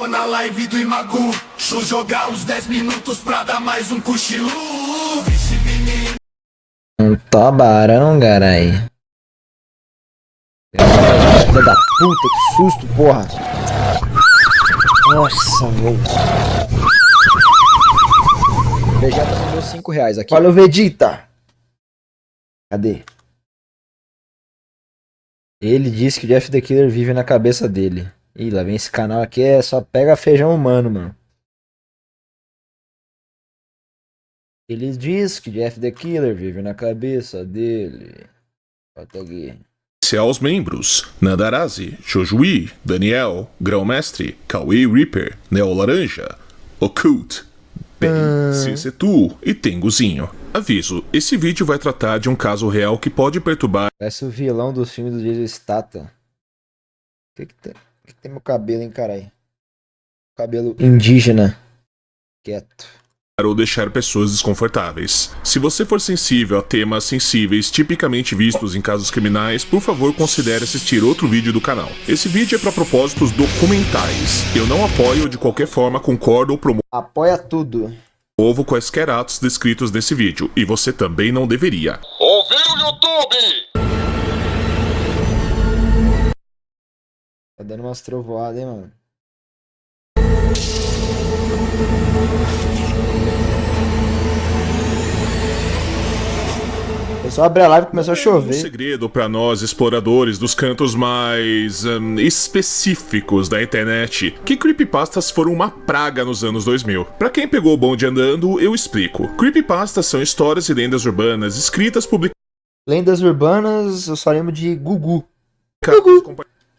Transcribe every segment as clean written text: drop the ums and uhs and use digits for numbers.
Na live do Imagu, deixa jogar uns 10 minutos pra dar mais um cochilo. Vixe, menino. Um tubarão, carai. Filha da puta, que susto, porra. Nossa, velho. Vegeta mandou R$5 aqui. Valeu, Vegeta. Cadê? Ele disse que o Jeff the Killer vive na cabeça dele. Ih, lá vem esse canal aqui, é só pega feijão humano, mano. Ele diz que Jeff the Killer vive na cabeça dele. Bota aqui. Aos membros: Nandarazi, Jojuí, Daniel, Grão-Mestre, Cauê Reaper, Neo Laranja, Occult, Ben, Cicetu e Tenguzinho. Aviso: esse vídeo vai tratar de um caso real que pode perturbar. Parece o vilão dos filmes do Jason Statham. O que tem meu cabelo, hein, carai? Cabelo indígena. Quieto. Ou deixar pessoas desconfortáveis. Se você for sensível a temas sensíveis tipicamente vistos em casos criminais, por favor considere assistir outro vídeo do canal. Esse vídeo é para propósitos documentais. Eu não apoio ou de qualquer forma concordo ou promovo Apoia tudo. quaisquer atos descritos nesse vídeo, e você também não deveria. Ouviu, YouTube? Tá dando umas trovoadas, hein, mano. Eu só abri a live e começou a Um chover. segredo para nós exploradores dos cantos mais específicos da internet que creepypastas foram uma praga nos anos 2000. Para quem pegou o bonde andando, eu explico. Creepypastas são histórias e lendas urbanas escritas, publicadas Lendas urbanas, eu só lembro de Gugu.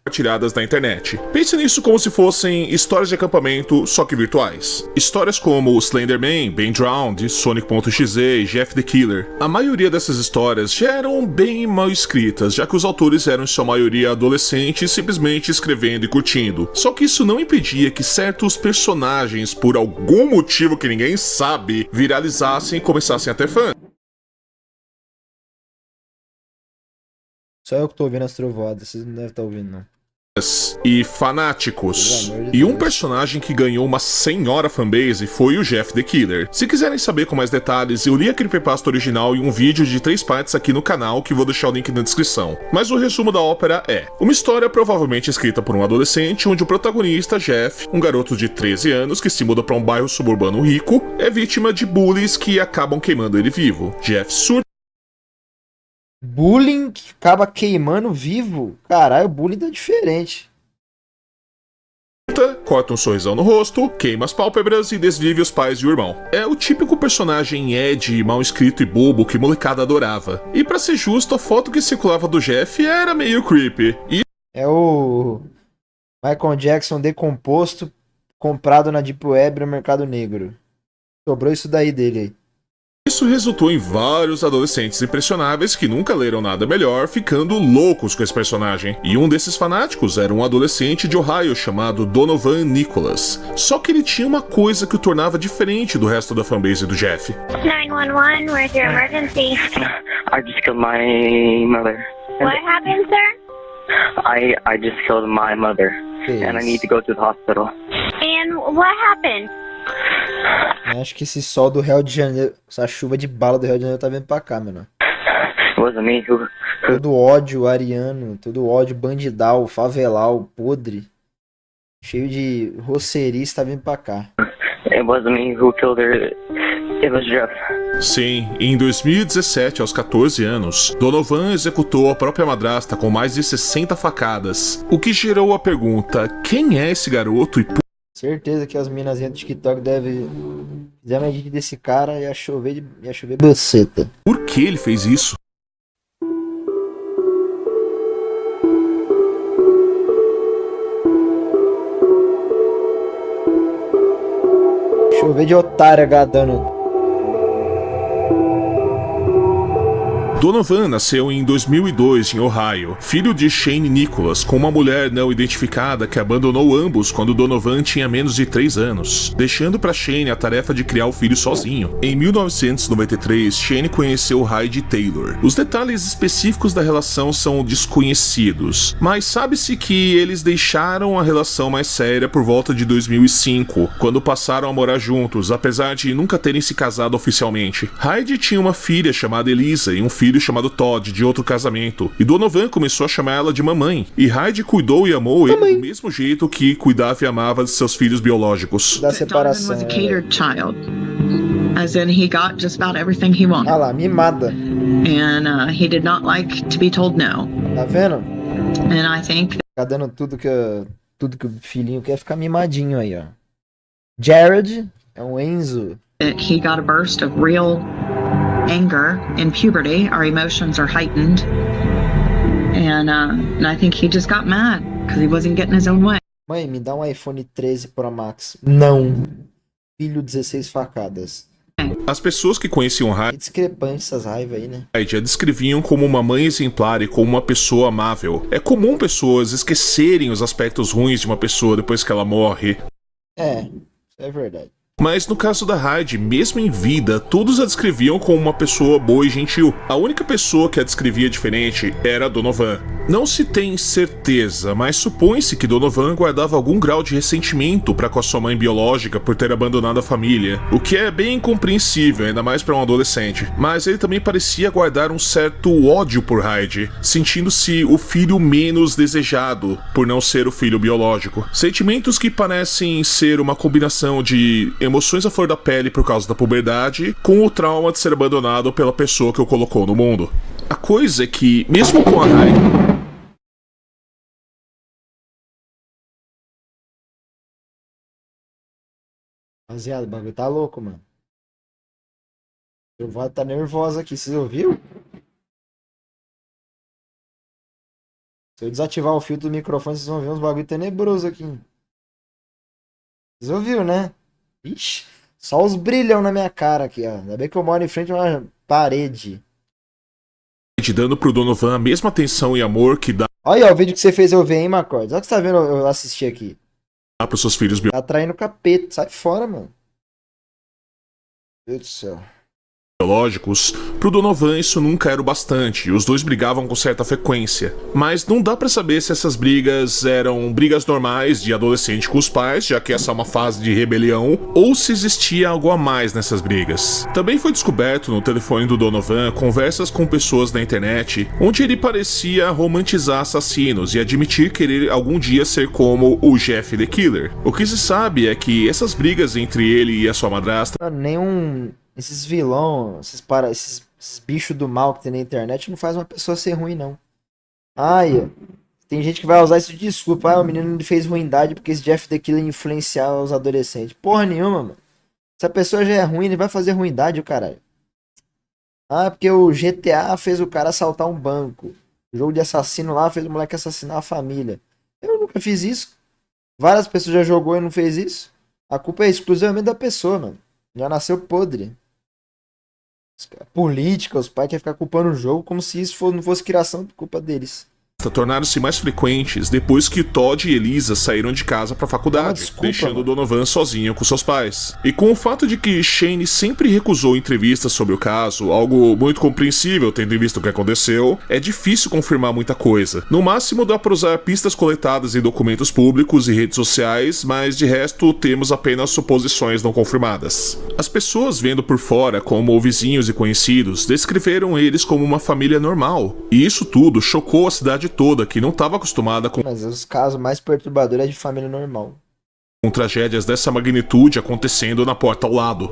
compartilhadas na internet. Pense nisso como se fossem histórias de acampamento, só que virtuais. Histórias como Slenderman, Ben Drowned, Sonic.exe e Jeff the Killer. A maioria dessas histórias já eram bem mal escritas, já que os autores eram em sua maioria adolescentes simplesmente escrevendo e curtindo. Só que isso não impedia que certos personagens, por algum motivo que ninguém sabe, viralizassem e começassem a ter fãs. Só eu que tô ouvindo as trovoadas, vocês não devem estar ouvindo, não. E fanáticos. Pelo amor de E um Deus. personagem que ganhou uma senhora fanbase foi o Jeff the Killer. Se quiserem saber com mais detalhes, eu li a creepypasta original em um vídeo de 3 partes aqui no canal, que vou deixar o link na descrição. Mas o resumo da ópera é uma história provavelmente escrita por um adolescente, onde o protagonista, Jeff, um garoto de 13 anos que se muda para um bairro suburbano rico, é vítima de bullies que acabam queimando ele vivo. Jeff surta. Bullying que acaba queimando vivo? Caralho, o bullying tá diferente. Corta um sorrisão no rosto, queima as pálpebras e desvive os pais e o irmão. É o típico personagem Ed, mal escrito e bobo que molecada adorava. E pra ser justo, a foto que circulava do Jeff era meio creepy. E É o Michael Jackson decomposto, comprado na Deep Web no Mercado Negro. Sobrou isso daí dele aí. isso resultou em vários adolescentes impressionáveis que nunca leram nada melhor, ficando loucos com esse personagem. E um desses fanáticos era um adolescente de Ohio chamado Donovan Nicholas. Só que ele tinha uma coisa que o tornava diferente do resto da fanbase do Jeff. 911, where's your emergency? I just killed my mother. What happened, sir? I just killed my mother, and I need to go to the hospital. And what happened? Eu acho que esse sol do Rio de Janeiro, essa chuva de bala do Rio de Janeiro tá vindo pra cá, mano. It wasn't me who. Todo ódio ariano, todo ódio bandidal, favelal, podre, cheio de roceirice tá vindo pra cá. It wasn't me who killed her. It was Jeff. Sim, em 2017, aos 14 anos, Donovan executou a própria madrasta com mais de 60 facadas, o que gerou a pergunta: quem é esse garoto e Certeza que as minazinhas do TikTok devem fizer uma edit desse cara e ia chover buceta. por que ele fez isso? Chover de otário agadando. Donovan nasceu em 2002 em Ohio, filho de Shane Nicholas, com uma mulher não identificada que abandonou ambos quando Donovan tinha menos de 3 anos, deixando para Shane a tarefa de criar o filho sozinho. Em 1993, Shane conheceu Heidi Taylor. Os detalhes específicos da relação são desconhecidos, mas sabe-se que eles deixaram a relação mais séria por volta de 2005, quando passaram a morar juntos, apesar de nunca terem se casado oficialmente. Heidi tinha uma filha chamada Elisa e um filho chamado Todd, de outro casamento, e Donovan começou a chamar ela de mamãe, e Heidi cuidou e amou ele do mesmo jeito que cuidava e amava de seus filhos biológicos. Da Donovan separação. was a catered child, as in he got just about everything he wanted, Ah lá, mimada. and he did not like to be told no. Tá vendo? And I think Ficar dando tudo que o filhinho quer, ficar mimadinho aí, ó. Jared é um Enzo. that he got a burst of real anger in puberty. Our emotions are heightened, and I think he just got mad because he wasn't getting his own way. Mãe, me dá um iPhone 13 Pro Max. Não. Filho 16 facadas. As pessoas que conheciam Que discrepante essas raivas aí, né? Heidi a descreviam como uma mãe exemplar e como uma pessoa amável. É comum pessoas esquecerem os aspectos ruins de uma pessoa depois que ela morre. É, isso é verdade. Mas no caso da Heidi, mesmo em vida, todos a descreviam como uma pessoa boa e gentil. A única pessoa que a descrevia diferente era Donovan. Não se tem certeza, mas supõe-se que Donovan guardava algum grau de ressentimento para com a sua mãe biológica por ter abandonado a família, o que é bem compreensível, ainda mais para um adolescente. Mas ele também parecia guardar um certo ódio por Heidi, sentindo-se o filho menos desejado por não ser o filho biológico. Sentimentos que parecem ser uma combinação de emoções à flor da pele por causa da puberdade com o trauma de ser abandonado pela pessoa que o colocou no mundo. A coisa é que, mesmo com a Heidi... Rapaziada, o bagulho tá louco, mano. O Vado tá nervoso aqui, vocês ouviram? Se eu desativar o filtro do microfone, vocês vão ver uns bagulho tenebroso aqui. Vocês ouviram, né? Ixi, só os brilhão na minha cara aqui, ó. Ainda bem que eu moro em frente a uma parede. dando pro Donovan a mesma atenção e amor que dá Olha aí, ó, o vídeo que você fez eu ver, hein, Macordes? Olha o que você tá vendo eu assistir aqui. pros seus filhos Tá atraindo capeta. Sai fora, mano. Meu Deus do céu. biológicos. Pro Donovan isso nunca era o bastante, e os dois brigavam com certa frequência. Mas não dá pra saber se essas brigas eram brigas normais de adolescente com os pais, já que essa é uma fase de rebelião, ou se existia algo a mais nessas brigas. Também foi descoberto no telefone do Donovan conversas com pessoas na internet, onde ele parecia romantizar assassinos e admitir querer algum dia ser como o Jeff the Killer. O que se sabe é que essas brigas entre ele e a sua madrasta Nenhum... Esses vilão, esses bichos do mal que tem na internet não faz uma pessoa ser ruim, não. Ai, tem gente que vai usar isso de desculpa. Ah, o menino não fez ruindade porque esse Jeff the Killer influenciava os adolescentes. Porra nenhuma, mano. Se a pessoa já é ruim, ele vai fazer ruindade, o caralho. Ah, porque o GTA fez o cara assaltar um banco. O jogo de assassino lá fez o moleque assassinar a família. Eu nunca fiz isso. Várias pessoas já jogou e não fez isso. A culpa é exclusivamente da pessoa, mano. Já nasceu podre. Política, os pais querem ficar culpando o jogo como se isso não fosse criação por culpa deles. tornaram-se mais frequentes depois que Todd e Elisa saíram de casa para a faculdade, desculpa, deixando mano. Donovan sozinho com seus pais. E com o fato de que Shane sempre recusou entrevistas sobre o caso, algo muito compreensível tendo em vista o que aconteceu, é difícil confirmar muita coisa. No máximo dá para usar pistas coletadas em documentos públicos e redes sociais, mas de resto temos apenas suposições não confirmadas. As pessoas vendo por fora, como vizinhos e conhecidos, descreveram eles como uma família normal. E isso tudo chocou a cidade toda, que não estava acostumada com Mas os casos mais perturbadores é de família normal. tragédias dessa magnitude acontecendo na porta ao lado.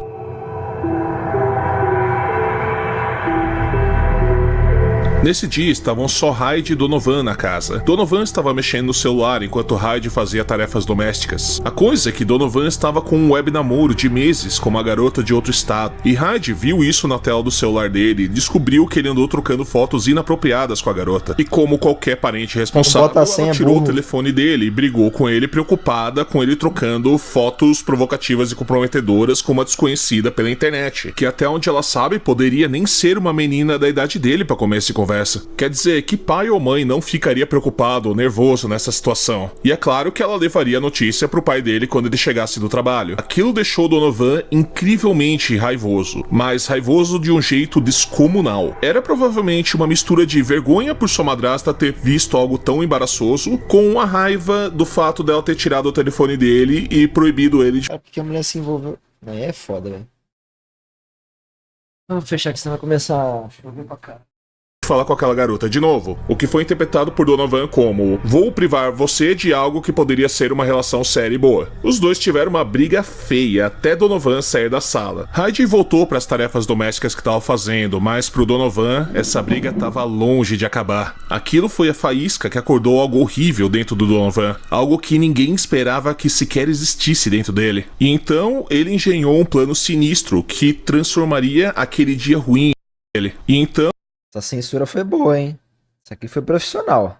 Nesse dia estavam só Hyde e Donovan na casa. Donovan estava mexendo no celular enquanto Hyde fazia tarefas domésticas. A coisa é que Donovan estava com um web namoro de meses com uma garota de outro estado. E Hyde viu isso na tela do celular dele e descobriu que ele andou trocando fotos inapropriadas com a garota. E como qualquer parente responsável, Bota a senha, ela tirou burro. o telefone dele e brigou com ele, preocupada com ele trocando fotos provocativas e comprometedoras com uma desconhecida pela internet, que até onde ela sabe poderia nem ser uma menina da idade dele para começo de conversa. Quer dizer, que pai ou mãe não ficaria preocupado ou nervoso nessa situação? E é claro que ela levaria a notícia pro pai dele quando ele chegasse do trabalho. Aquilo deixou Donovan incrivelmente raivoso, mas raivoso de um jeito descomunal. Era provavelmente uma mistura de vergonha por sua madrasta ter visto algo tão embaraçoso, com a raiva do fato dela ter tirado o telefone dele e proibido ele de É porque a mulher se envolveu. Aí é foda, velho. Vamos fechar que senão vai começar a chover pra cá. falar com aquela garota de novo, o que foi interpretado por Donovan como: vou privar você de algo que poderia ser uma relação séria e boa. Os dois tiveram uma briga feia até Donovan sair da sala. Hyde voltou para as tarefas domésticas que estava fazendo, mas pro Donovan essa briga estava longe de acabar. Aquilo foi a faísca que acordou algo horrível dentro do Donovan, algo que ninguém esperava que sequer existisse dentro dele. E então ele engenhou um plano sinistro que transformaria aquele dia ruim dele. E então Essa censura foi boa, hein? Isso aqui foi profissional.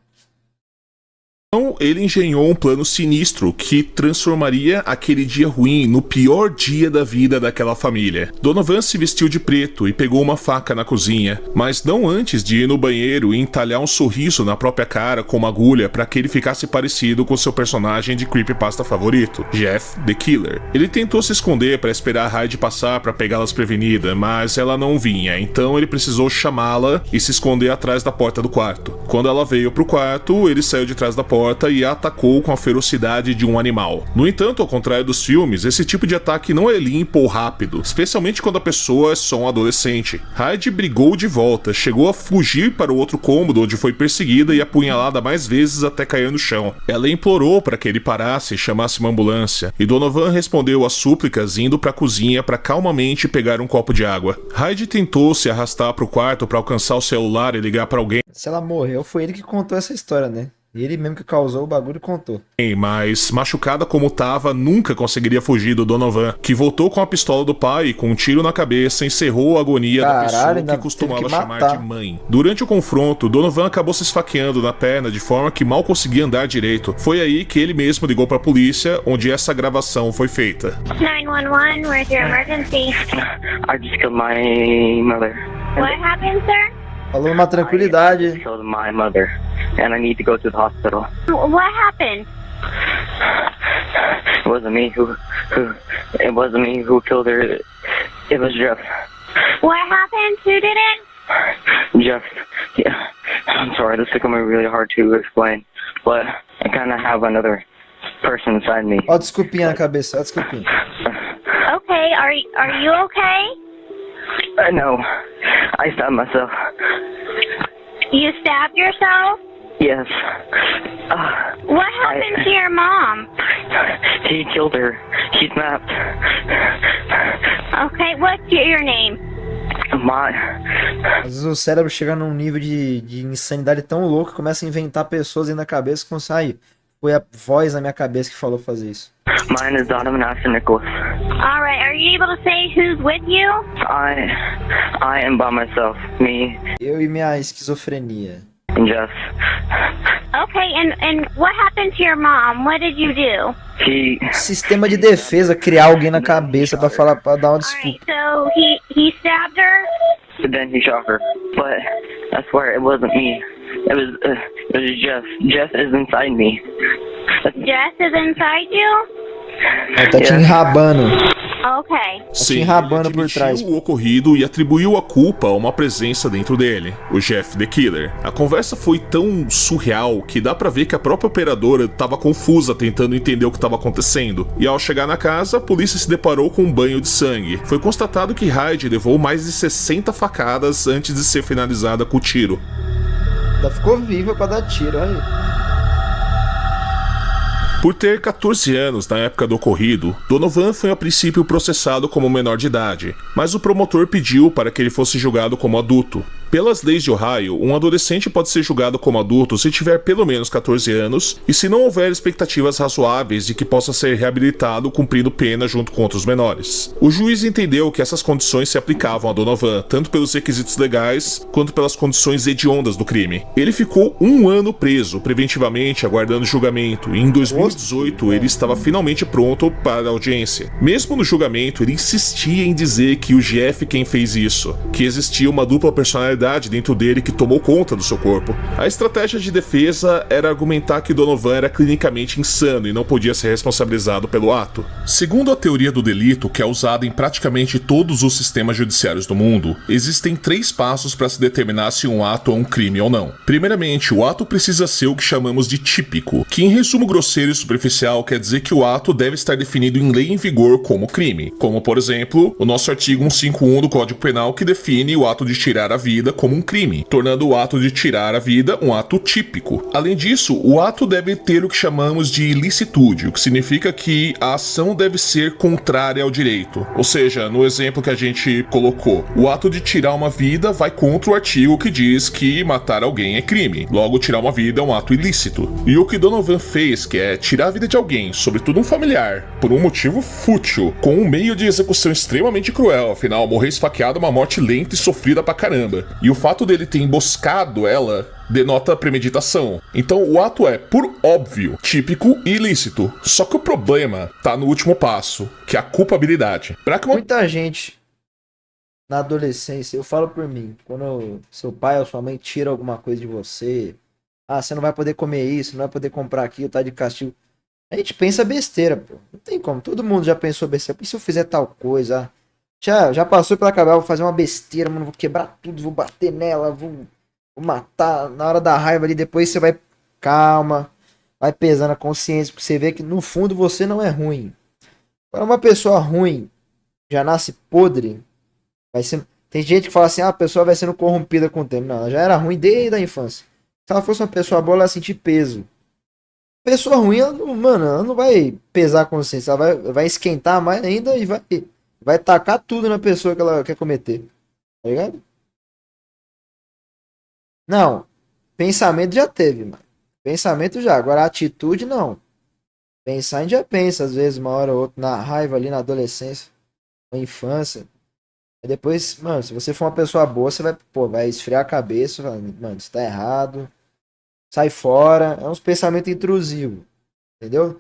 ele engenhou um plano sinistro que transformaria aquele dia ruim no pior dia da vida daquela família. Donovan se vestiu de preto e pegou uma faca na cozinha, mas não antes de ir no banheiro e entalhar um sorriso na própria cara com uma agulha para que ele ficasse parecido com seu personagem de creepypasta favorito, Jeff the Killer. Ele tentou se esconder para esperar a Hyde passar para pegá-la desprevenida, mas ela não vinha, então ele precisou chamá-la e se esconder atrás da porta do quarto. Quando ela veio pro quarto, ele saiu de trás da porta e a atacou com a ferocidade de um animal. No entanto, ao contrário dos filmes, esse tipo de ataque não é limpo ou rápido, especialmente quando a pessoa é só um adolescente. Hyde brigou de volta, chegou a fugir para o outro cômodo onde foi perseguida e apunhalada mais vezes até cair no chão. Ela implorou para que ele parasse e chamasse uma ambulância, e Donovan respondeu às súplicas indo para a cozinha para calmamente pegar um copo de água. Hyde tentou se arrastar para o quarto para alcançar o celular e ligar para alguém, Se ela morreu, foi ele que contou essa história, né? Ele mesmo que causou o bagulho e contou. mas machucada como tava, nunca conseguiria fugir do Donovan, que voltou com a pistola do pai e com um tiro na cabeça encerrou a agonia da pessoa ainda que costumava teve que chamar matar. de mãe. Durante o confronto, Donovan acabou se esfaqueando na perna de forma que mal conseguia andar direito. Foi aí que ele mesmo ligou pra polícia, onde essa gravação foi feita. 911, where's your emergency? I just killed my mother. What happened, sir? Falou uma I tranquilidade. killed my mother, and I need to go to the hospital. What happened? It wasn't me it wasn't me who killed her. It was Jeff. What happened? Who did it? Jeff. Yeah. I'm sorry, this is going to be really hard to explain, but I kind of have another person inside me. Ó a desculpinha na cabeça, ó a desculpinha. Okay, are you okay? No, I stabbed myself. You stabbed yourself? Yes. What happened to your mom? He killed her. He snapped. Okay, what's your name? Às vezes o cérebro chega num nível de insanidade tão louco que começa a inventar pessoas aí na cabeça que consegue. Foi a voz na minha cabeça que falou fazer isso. Mine is Donovan Ashton Nicholas. All right, are you able to say who's with you? I am by myself. Me Eu e minha esquizofrenia. and Jeff. Okay, and what happened to your mom? What did you do? He Sistema de defesa, criar alguém na cabeça pra falar, pra dar uma All right, desculpa. so he stabbed her? then he shot her. But I swear it wasn't me. It was Jeff. Jeff is inside me. Jess is inside you? Ela tá te enrabando. Okay. Assim, rabando por admitiu trás. o ocorrido e atribuiu a culpa a uma presença dentro dele, o Jeff the Killer. A conversa foi tão surreal que dá pra ver que a própria operadora tava confusa tentando entender o que estava acontecendo. E ao chegar na casa, a polícia se deparou com um banho de sangue. Foi constatado que Hyde levou mais de 60 facadas antes de ser finalizada com o tiro. Ela ficou viva pra dar tiro, aí. Por ter 14 anos na época do ocorrido, Donovan foi a princípio processado como menor de idade, mas o promotor pediu para que ele fosse julgado como adulto. Pelas leis de Ohio, um adolescente pode ser julgado como adulto se tiver pelo menos 14 anos e se não houver expectativas razoáveis de que possa ser reabilitado cumprindo pena junto com outros menores. O juiz entendeu que essas condições se aplicavam a Donovan, tanto pelos requisitos legais quanto pelas condições hediondas do crime. Ele ficou 1 ano preso, preventivamente aguardando julgamento, e em 2018 ele estava finalmente pronto para a audiência. Mesmo no julgamento, ele insistia em dizer que o Jeff quem fez isso, que existia uma dupla personalidade dentro dele que tomou conta do seu corpo. A estratégia de defesa era argumentar que Donovan era clinicamente insano e não podia ser responsabilizado pelo ato. Segundo a teoria do delito, que é usada em praticamente todos os sistemas judiciários do mundo, existem 3 passos para se determinar se um ato é um crime ou não. Primeiramente, o ato precisa ser o que chamamos de típico, que em resumo grosseiro e superficial quer dizer que o ato deve estar definido em lei em vigor como crime, como por exemplo, o nosso artigo 151 do Código Penal, que define o ato de tirar a vida como um crime, tornando o ato de tirar a vida um ato típico. Além disso, o ato deve ter o que chamamos de ilicitude, o que significa que a ação deve ser contrária ao direito. Ou seja, no exemplo que a gente colocou, o ato de tirar uma vida vai contra o artigo que diz que matar alguém é crime. Logo, tirar uma vida é um ato ilícito. E o que Donovan fez, que é tirar a vida de alguém, sobretudo um familiar, por um motivo fútil, com um meio de execução extremamente cruel, afinal, morrer esfaqueado é uma morte lenta e sofrida pra caramba. E o fato dele ter emboscado ela denota premeditação. Então o ato é, por óbvio, típico e ilícito. Só que o problema tá no último passo, que é a culpabilidade. Muita gente na adolescência, eu falo por mim, quando seu pai ou sua mãe tira alguma coisa de você, você não vai poder comer isso, não vai poder comprar aquilo, tá de castigo. A gente pensa besteira, pô. Não tem como, todo mundo já pensou besteira. E se eu fizer tal coisa? Já passou pela cabeça, vou fazer uma besteira, mano, vou quebrar tudo, vou bater nela, vou matar na hora da raiva ali, depois você vai, calma, vai pesando a consciência, porque você vê que no fundo você não é ruim. Para uma pessoa ruim, já nasce podre, vai ser... Tem gente que fala assim, a pessoa vai sendo corrompida com o tempo. Não, ela já era ruim desde a infância. Se ela fosse uma pessoa boa, ela ia sentir peso. Pessoa ruim, ela não vai pesar a consciência, ela vai esquentar mais ainda e vai tacar tudo na pessoa que ela quer cometer. Tá ligado? Não, pensamento já teve, mano. Pensamento já, agora atitude não. Pensar a gente já pensa, às vezes, uma hora ou outra, na raiva ali, na adolescência, na infância. Aí depois, mano, se você for uma pessoa boa, você vai esfriar a cabeça, mano, isso tá errado. Sai fora, é uns pensamentos intrusivos, entendeu?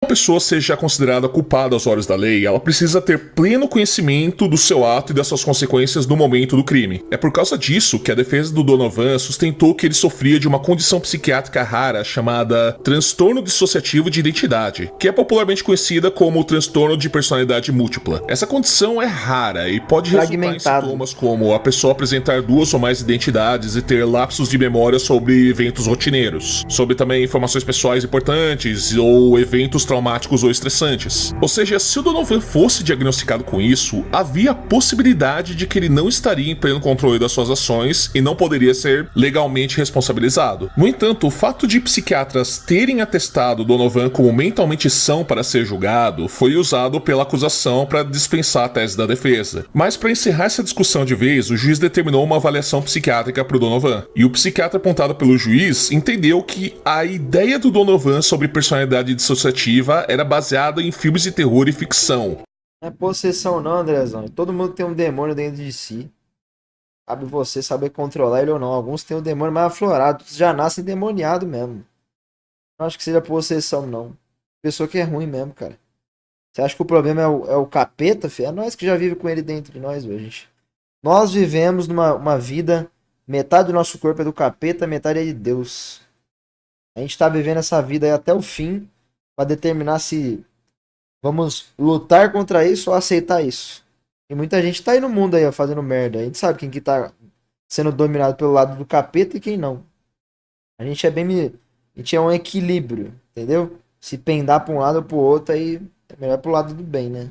Uma pessoa seja considerada culpada aos olhos da lei, ela precisa ter pleno conhecimento do seu ato e das suas consequências no momento do crime. É por causa disso que a defesa do Donovan sustentou que ele sofria de uma condição psiquiátrica rara chamada transtorno dissociativo de identidade, que é popularmente conhecida como transtorno de personalidade múltipla. Essa condição é rara e pode resultar em sintomas como a pessoa apresentar 2 ou mais identidades e ter lapsos de memória sobre eventos rotineiros, sobre também informações pessoais importantes ou eventos traumáticos ou estressantes. Ou seja, se o Donovan fosse diagnosticado com isso, havia a possibilidade de que ele não estaria em pleno controle das suas ações e não poderia ser legalmente responsabilizado. No entanto, o fato de psiquiatras terem atestado Donovan como mentalmente são para ser julgado foi usado pela acusação para dispensar a tese da defesa. Mas para encerrar essa discussão de vez, o juiz determinou uma avaliação psiquiátrica para o Donovan. E o psiquiatra apontado pelo juiz entendeu que a ideia do Donovan sobre personalidade dissociativa era baseada em filmes de terror e ficção. Não é possessão não, Andrezão. Todo mundo tem um demônio dentro de si. Cabe você saber controlar ele ou não. Alguns têm o demônio mais aflorado. Outros já nascem endemoniado mesmo. Não acho que seja possessão, não. Pessoa que é ruim mesmo, cara. Você acha que o problema é o capeta, filho? É nós que já vive com ele dentro de nós, velho, gente. Nós vivemos uma vida... Metade do nosso corpo é do capeta, metade é de Deus. A gente tá vivendo essa vida aí até o fim... para determinar se vamos lutar contra isso ou aceitar isso. E muita gente tá aí no mundo aí, ó, fazendo merda. A gente sabe quem que tá sendo dominado pelo lado do capeta e quem não. A gente é um equilíbrio, entendeu? Se pendar pra um lado ou pro outro, aí é melhor pro lado do bem, né?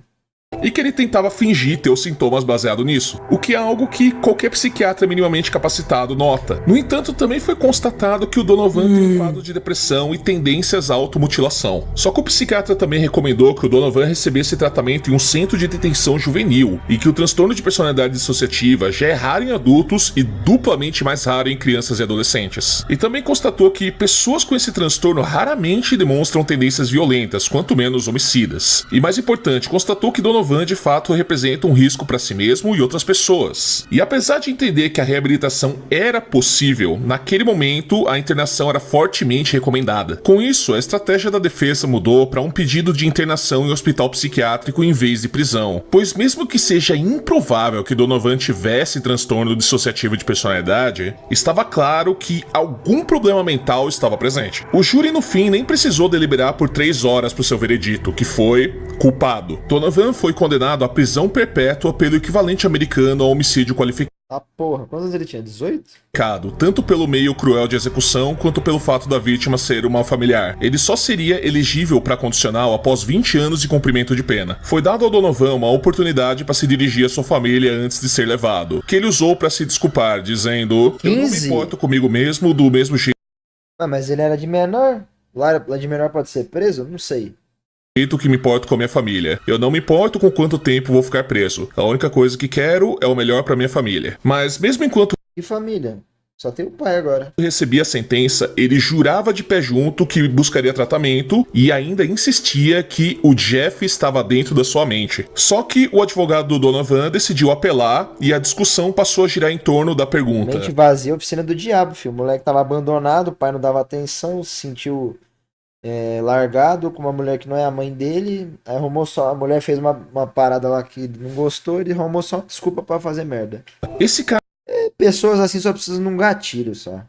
e que ele tentava fingir ter os sintomas baseado nisso, o que é algo que qualquer psiquiatra minimamente capacitado nota. No entanto, também foi constatado que o Donovan tem um quadro de depressão e tendências à automutilação. Só que o psiquiatra também recomendou que o Donovan recebesse tratamento em um centro de detenção juvenil e que o transtorno de personalidade dissociativa já é raro em adultos e duplamente mais raro em crianças e adolescentes. E também constatou que pessoas com esse transtorno raramente demonstram tendências violentas, quanto menos homicidas. E mais importante, constatou que Donovan de fato representa um risco para si mesmo e outras pessoas. E apesar de entender que a reabilitação era possível, naquele momento a internação era fortemente recomendada. Com isso, a estratégia da defesa mudou para um pedido de internação em hospital psiquiátrico em vez de prisão, pois mesmo que seja improvável que Donovan tivesse transtorno dissociativo de personalidade, estava claro que algum problema mental estava presente. O júri no fim nem precisou deliberar por 3 horas para o seu veredito, que foi culpado. Donovan foi condenado à prisão perpétua pelo equivalente americano ao homicídio qualificado. Ah, porra, quantos ele tinha? 18? Tanto pelo meio cruel de execução quanto pelo fato da vítima ser uma familiar. Ele só seria elegível para condicional após 20 anos de cumprimento de pena. Foi dado ao Donovan uma oportunidade para se dirigir à sua família antes de ser levado, que ele usou para se desculpar, dizendo: 15? Eu não me importo comigo mesmo do mesmo jeito Ah, mas ele era de menor? Lá de menor pode ser preso? Não sei. que me importo com a minha família. Eu não me importo com quanto tempo vou ficar preso. A única coisa que quero é o melhor para minha família. Mas mesmo enquanto E família? Só tem o pai agora. recebia a sentença, ele jurava de pé junto que buscaria tratamento e ainda insistia que o Jeff estava dentro da sua mente. Só que o advogado do Donovan decidiu apelar e a discussão passou a girar em torno da pergunta: Mente vazia, oficina do diabo, filho. O moleque tava abandonado, o pai não dava atenção, se sentiu largado com uma mulher que não é a mãe dele. Aí arrumou só. A mulher fez uma parada lá que não gostou, ele arrumou só uma desculpa pra fazer merda. esse cara Pessoas assim só precisam de um gatilho só.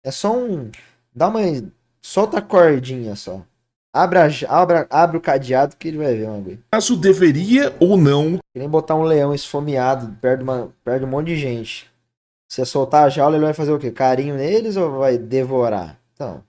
É só um. Dá uma. Solta a cordinha só. Abre o cadeado que ele vai ver uma coisa. caso deveria ou não Que nem botar um leão esfomeado perto de um monte de gente. Se você soltar a jaula, ele vai fazer o quê? Carinho neles ou vai devorar? Então.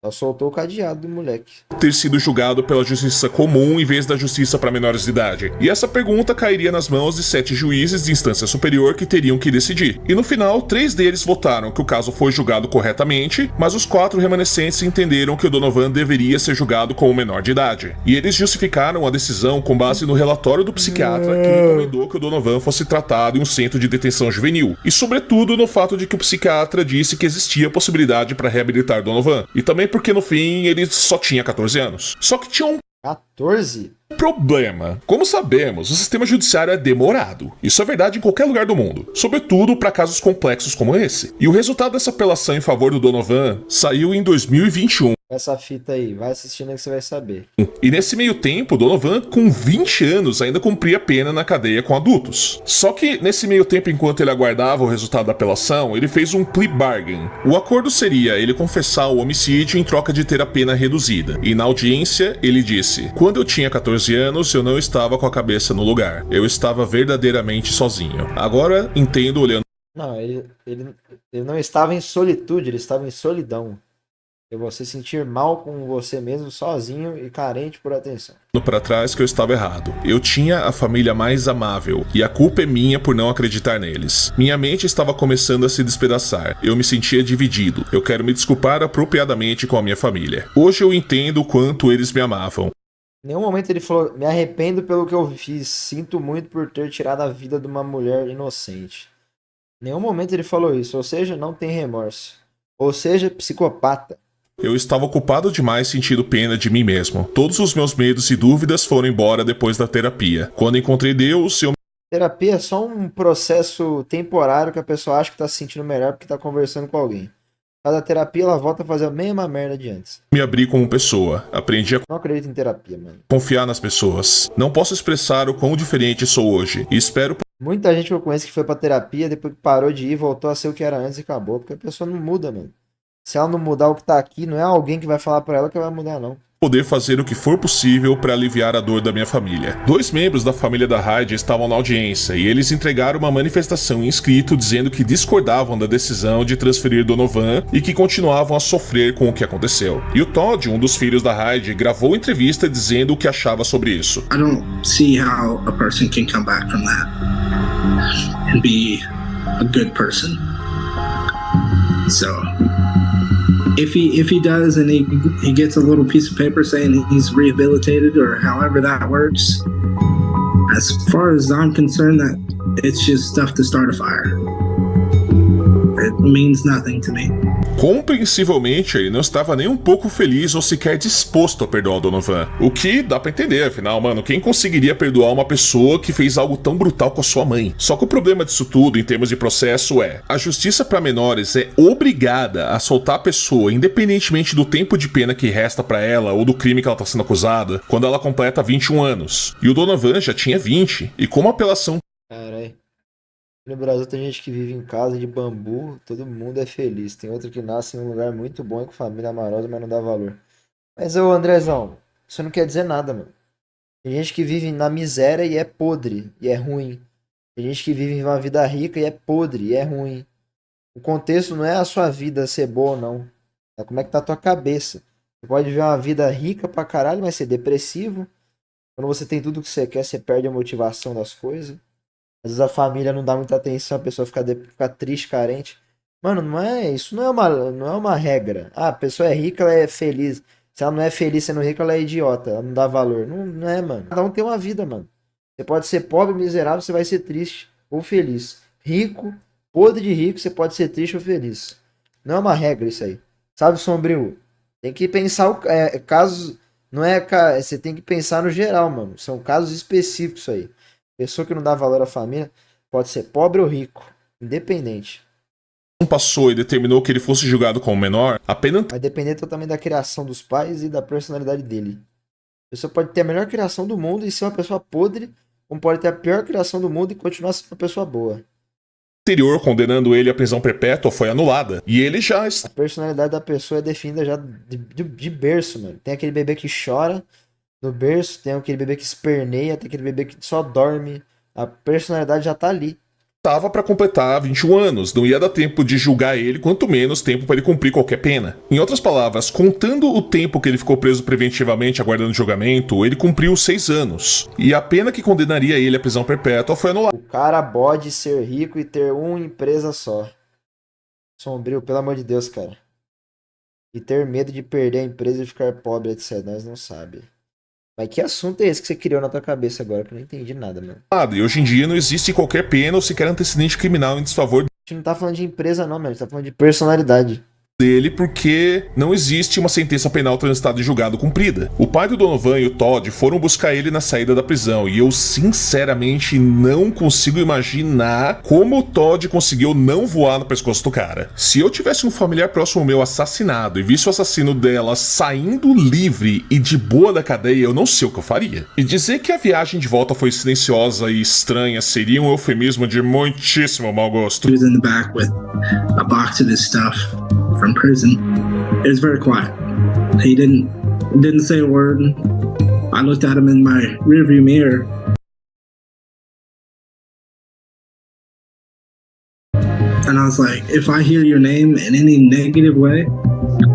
Só soltou o cadeado do moleque. ter sido julgado pela justiça comum em vez da justiça para menores de idade. E essa pergunta cairia nas mãos de 7 juízes de instância superior que teriam que decidir. E no final, 3 deles votaram que o caso foi julgado corretamente, mas os 4 remanescentes entenderam que o Donovan deveria ser julgado como menor de idade. E eles justificaram a decisão com base no relatório do psiquiatra que recomendou que o Donovan fosse tratado em um centro de detenção juvenil. E sobretudo no fato de que o psiquiatra disse que existia possibilidade para reabilitar Donovan. E também porque no fim ele só tinha 14 anos. Só que tinha um 14? problema. Como sabemos, o sistema judiciário é demorado. Isso é verdade em qualquer lugar do mundo, sobretudo para casos complexos como esse. E o resultado dessa apelação em favor do Donovan saiu em 2021. Essa fita aí, vai assistindo que você vai saber. E nesse meio tempo, Donovan, com 20 anos, ainda cumpria pena na cadeia com adultos. Só que, nesse meio tempo, enquanto ele aguardava o resultado da apelação, ele fez um plea bargain. O acordo seria ele confessar o homicídio em troca de ter a pena reduzida. E na audiência, ele disse: quando eu tinha 14 anos, eu não estava com a cabeça no lugar. Eu estava verdadeiramente sozinho. Agora, entendo olhando Não, ele não estava em solitude, ele estava em solidão. É você sentir mal com você mesmo, sozinho e carente por atenção. para trás que eu estava errado. Eu tinha a família mais amável, e a culpa é minha por não acreditar neles. Minha mente estava começando a se despedaçar. Eu me sentia dividido. Eu quero me desculpar apropriadamente com a minha família. Hoje eu entendo o quanto eles me amavam. Em nenhum momento ele falou: me arrependo pelo que eu fiz, sinto muito por ter tirado a vida de uma mulher inocente. Em nenhum momento ele falou isso, ou seja, não tem remorso. Ou seja, psicopata. Eu estava ocupado demais sentindo pena de mim mesmo. Todos os meus medos e dúvidas foram embora depois da terapia. Quando encontrei Deus, eu Terapia é só um processo temporário que a pessoa acha que tá se sentindo melhor porque tá conversando com alguém. Cada terapia ela volta a fazer a mesma merda de antes. me abri como pessoa. Aprendi a Não acredito em terapia, mano. confiar nas pessoas. Não posso expressar o quão diferente sou hoje. E espero Muita gente que eu conheço que foi pra terapia, depois que parou de ir, voltou a ser o que era antes e acabou. Porque a pessoa não muda, mano. Se ela não mudar o que tá aqui, não é alguém que vai falar pra ela que vai mudar, não. poder fazer o que for possível para aliviar a dor da minha família. 2 membros da família da Hyde estavam na audiência e eles entregaram uma manifestação em escrito dizendo que discordavam da decisão de transferir Donovan e que continuavam a sofrer com o que aconteceu. E o Todd, um dos filhos da Hyde, gravou entrevista dizendo o que achava sobre isso. I don't see how a person can come back from that and be a good person. So if he does and he gets a little piece of paper saying he's rehabilitated or however that works, as far as I'm concerned, that it's just stuff to start a fire. It means nothing to me. Compreensivelmente, ele não estava nem um pouco feliz ou sequer disposto a perdoar o Donovan. O que dá pra entender, afinal, mano, quem conseguiria perdoar uma pessoa que fez algo tão brutal com a sua mãe? Só que o problema disso tudo, em termos de processo, é a justiça pra menores é obrigada a soltar a pessoa, independentemente do tempo de pena que resta pra ela ou do crime que ela tá sendo acusada, quando ela completa 21 anos. E o Donovan já tinha 20, e como a apelação Caralho. No Brasil tem gente que vive em casa de bambu, todo mundo é feliz. Tem outro que nasce em um lugar muito bom e com família amorosa, mas não dá valor. Mas, ô Andrezão, isso não quer dizer nada, mano. Tem gente que vive na miséria e é podre, e é ruim. Tem gente que vive uma vida rica e é podre, e é ruim. O contexto não é a sua vida ser boa ou não. É como é que tá a tua cabeça. Você pode viver uma vida rica pra caralho, mas ser depressivo. Quando você tem tudo que você quer, você perde a motivação das coisas. Às vezes a família não dá muita atenção, a pessoa fica triste, carente. Mano, isso não é uma regra. Ah, a pessoa é rica, ela é feliz. Se ela não é feliz sendo rica, ela é idiota. Ela não dá valor. Não é, mano. Cada um tem uma vida, mano. Você pode ser pobre, miserável, você vai ser triste ou feliz. Rico, podre de rico, você pode ser triste ou feliz. Não é uma regra isso aí. Sabe, Sombrio? Tem que pensar casos. Não é. Você tem que pensar no geral, mano. São casos específicos isso aí. Pessoa que não dá valor à família pode ser pobre ou rico, independente. passou e determinou que ele fosse julgado como menor, apenas Vai depender totalmente da criação dos pais e da personalidade dele. A pessoa pode ter a melhor criação do mundo e ser uma pessoa podre, como pode ter a pior criação do mundo e continuar sendo uma pessoa boa. anterior condenando ele à prisão perpétua foi anulada, e ele já A personalidade da pessoa é definida já de berço, mano. Tem aquele bebê que chora no berço, tem aquele bebê que esperneia, tem aquele bebê que só dorme. A personalidade já tá ali. estava para completar 21 anos, não ia dar tempo de julgar ele, quanto menos tempo para ele cumprir qualquer pena. Em outras palavras, contando o tempo que ele ficou preso preventivamente aguardando julgamento, ele cumpriu 6 anos. E a pena que condenaria ele à prisão perpétua foi anulada. O cara pode ser rico e ter uma empresa só. Sombrio, pelo amor de Deus, cara. E ter medo de perder a empresa e ficar pobre, etc. Nós não sabemos. Mas que assunto é esse que você criou na tua cabeça agora? Que eu não entendi nada, mano. E hoje em dia não existe qualquer pena ou sequer antecedente criminal em desfavor A gente não tá falando de empresa não, mano. A gente tá falando de personalidade. dele porque não existe uma sentença penal transitada em julgado cumprida. O pai do Donovan e o Todd foram buscar ele na saída da prisão e eu sinceramente não consigo imaginar como o Todd conseguiu não voar no pescoço do cara. Se eu tivesse um familiar próximo meu assassinado e visse o assassino dela saindo livre e de boa da cadeia, eu não sei o que eu faria. E dizer que a viagem de volta foi silenciosa e estranha seria um eufemismo de muitíssimo mau gosto. He was in the back with a box of his stuff from prison. It was very quiet. He didn't say a word. I looked at him in my rearview mirror. And I was like, if I hear your name in any negative way,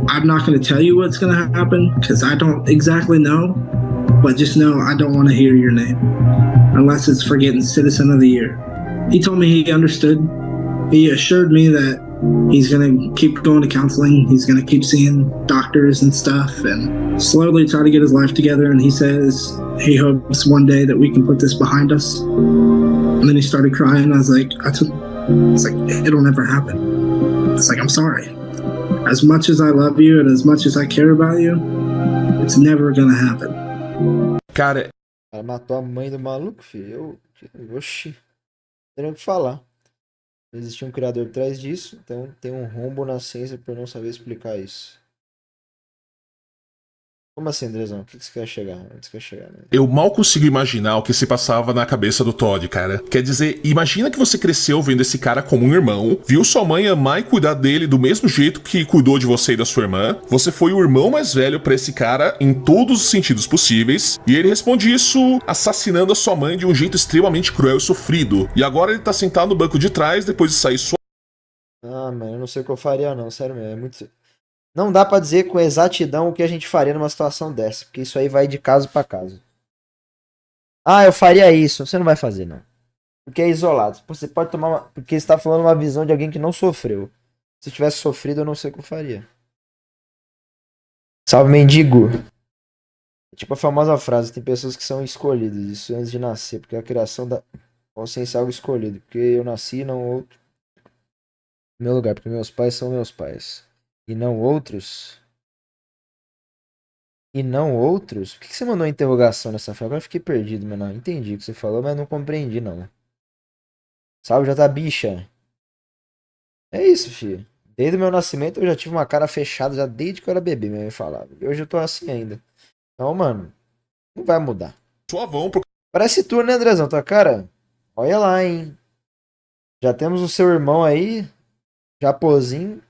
I'm not going to tell you what's going to happen because I don't exactly know. But just know I don't want to hear your name unless it's for getting Citizen of the Year. He told me he understood. He assured me that he's gonna keep going to counseling. He's gonna keep seeing doctors and stuff and slowly try to get his life together. And he says he hopes one day that we can put this behind us. And then he started crying. I was like, it's like, it'll never happen. It's like, I'm sorry. As much as I love you and as much as I care about you, it's never gonna happen. Cara, O cara matou a mãe do maluco, filho. Oxi. Não tem nem o que falar. Não existia um criador por trás disso, então tem um rombo na ciência por não saber explicar isso. Como assim, Andrezão? O que você quer chegar? Onde você quer chegar, né? Eu mal consigo imaginar o que se passava na cabeça do Todd, cara. Quer dizer, imagina que você cresceu vendo esse cara como um irmão, viu sua mãe amar e cuidar dele do mesmo jeito que cuidou de você e da sua irmã. Você foi o irmão mais velho pra esse cara em todos os sentidos possíveis. E ele responde isso assassinando a sua mãe de um jeito extremamente cruel e sofrido. E agora ele tá sentado no banco de trás depois de sair sua. Ah, mano, eu não sei o que eu faria, não. Sério mesmo. É muito. Não dá pra dizer com exatidão o que a gente faria numa situação dessa, porque isso aí vai de caso pra caso. Ah, eu faria isso. Você não vai fazer, não. Porque é isolado. Você pode tomar uma. Porque você tá falando uma visão de alguém que não sofreu. Se tivesse sofrido, eu não sei o que eu faria. Salve, mendigo. É tipo a famosa frase: tem pessoas que são escolhidas, isso antes de nascer, porque a criação da consciência é algo escolhido. Porque eu nasci, não outro. No meu lugar, porque meus pais são meus pais. E não outros. E não outros? Por que você mandou uma interrogação nessa frase? Agora eu fiquei perdido, mano. Entendi o que você falou, mas não compreendi, não. Salve, já tá bicha. É isso, filho. Desde o meu nascimento eu já tive uma cara fechada, já desde que eu era bebê, minha mãe falava. E hoje eu tô assim ainda. Então, mano, não vai mudar. Suavão pro Parece tu, né, Andrezão? Tua cara? Olha lá, hein? Já temos o seu irmão aí, Japozinho,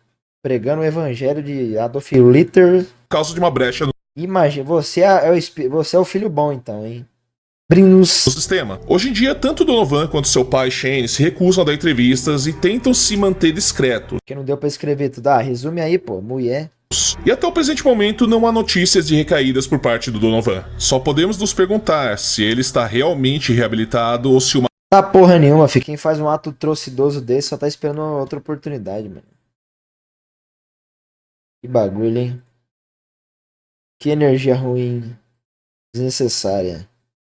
pregando o evangelho de Adolf Hitler. causa de uma brecha no Imagina, você é o filho bom, então, hein? Brinhos. sistema. Hoje em dia, tanto Donovan quanto seu pai Shane se recusam a dar entrevistas e tentam se manter discretos. Que não deu pra escrever tudo. Ah, resume aí, pô. Mulher. E até o presente momento não há notícias de recaídas por parte do Donovan. Só podemos nos perguntar se ele está realmente reabilitado ou se uma Tá porra nenhuma, fi. Quem faz um ato trouxidoso desse só tá esperando outra oportunidade, mano. Que bagulho, hein? Que energia ruim. Desnecessária.